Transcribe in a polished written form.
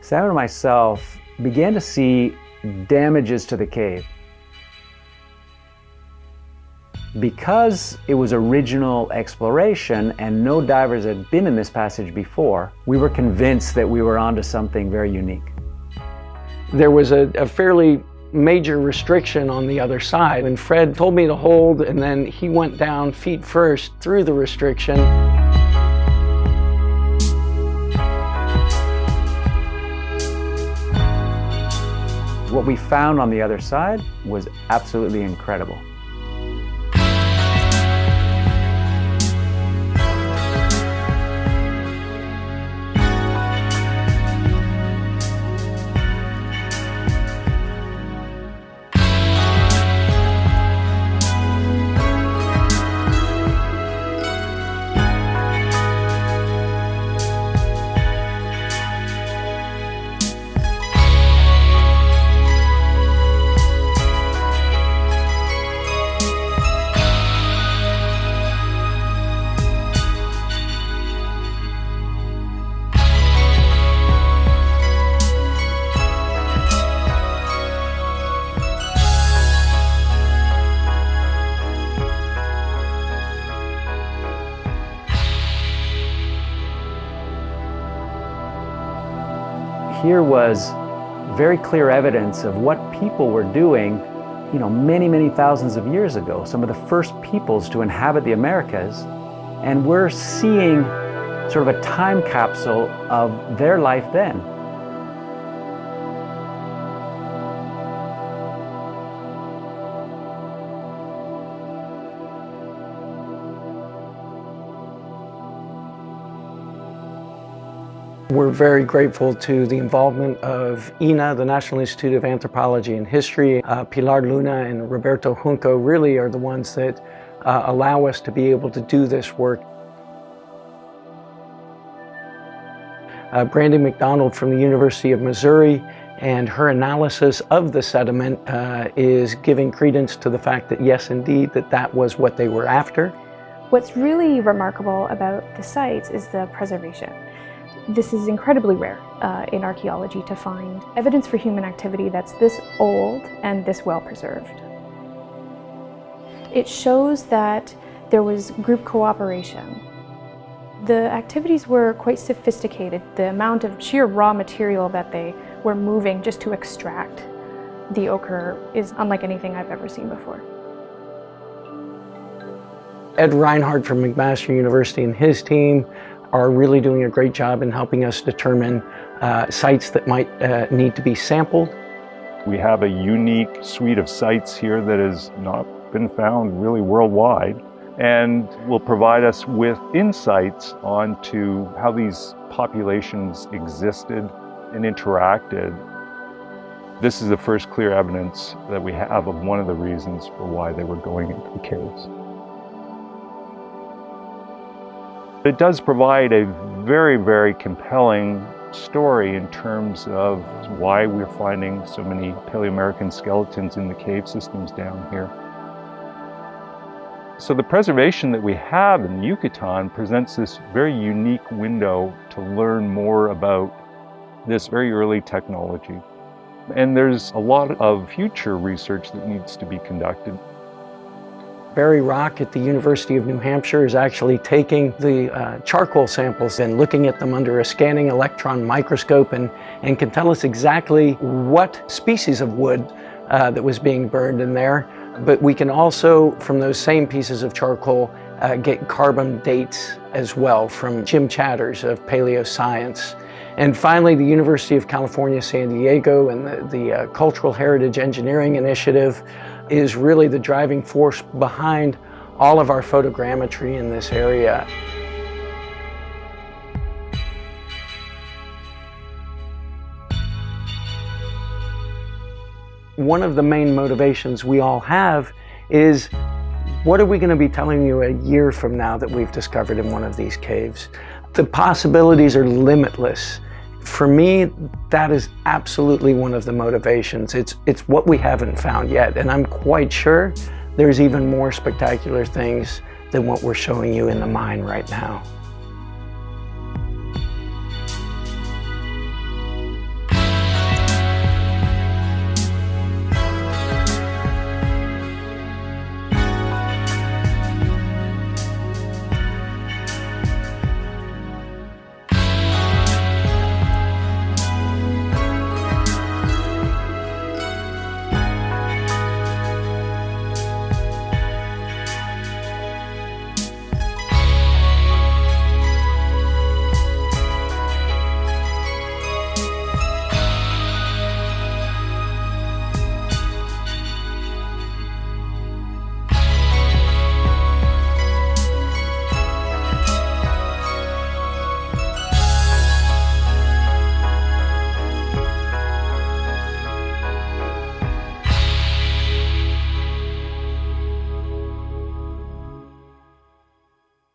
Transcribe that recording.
Sam and myself began to see damages to the cave. Because it was original exploration and no divers had been in this passage before, we were convinced that we were onto something very unique. There was a fairly major restriction on the other side, and Fred told me to hold, and then he went down feet first through the restriction. What we found on the other side was absolutely incredible. Here was very clear evidence of what people were doing, many, many thousands of years ago, some of the first peoples to inhabit the Americas. And we're seeing sort of a time capsule of their life then. We're very grateful to the involvement of INA, the National Institute of Anthropology and History. Pilar Luna and Roberto Junco really are the ones that allow us to be able to do this work. Brandy McDonald from the University of Missouri, and her analysis of the sediment is giving credence to the fact that yes, indeed, that was what they were after. What's really remarkable about the sites is the preservation. This is incredibly rare in archaeology to find evidence for human activity that's this old and this well preserved. It shows that there was group cooperation. The activities were quite sophisticated. The amount of sheer raw material that they were moving just to extract the ochre is unlike anything I've ever seen before. Ed Reinhardt from McMaster University and his team are really doing a great job in helping us determine sites that might need to be sampled. We have a unique suite of sites here that has not been found really worldwide, and will provide us with insights onto how these populations existed and interacted. This is the first clear evidence that we have of one of the reasons for why they were going into the caves. It does provide a very, very compelling story in terms of why we're finding so many Paleoamerican skeletons in the cave systems down here. So the preservation that we have in the Yucatan presents this very unique window to learn more about this very early technology. And there's a lot of future research that needs to be conducted. Barry Rock at the University of New Hampshire is actually taking the charcoal samples and looking at them under a scanning electron microscope and can tell us exactly what species of wood that was being burned in there. But we can also, from those same pieces of charcoal, get carbon dates as well from Jim Chatters of Paleoscience. And finally, the University of California, San Diego and the Cultural Heritage Engineering Initiative is really the driving force behind all of our photogrammetry in this area. One of the main motivations we all have is, what are we going to be telling you a year from now that we've discovered in one of these caves? The possibilities are limitless. For me, that is absolutely one of the motivations. It's what we haven't found yet, and I'm quite sure there's even more spectacular things than what we're showing you in the mine right now.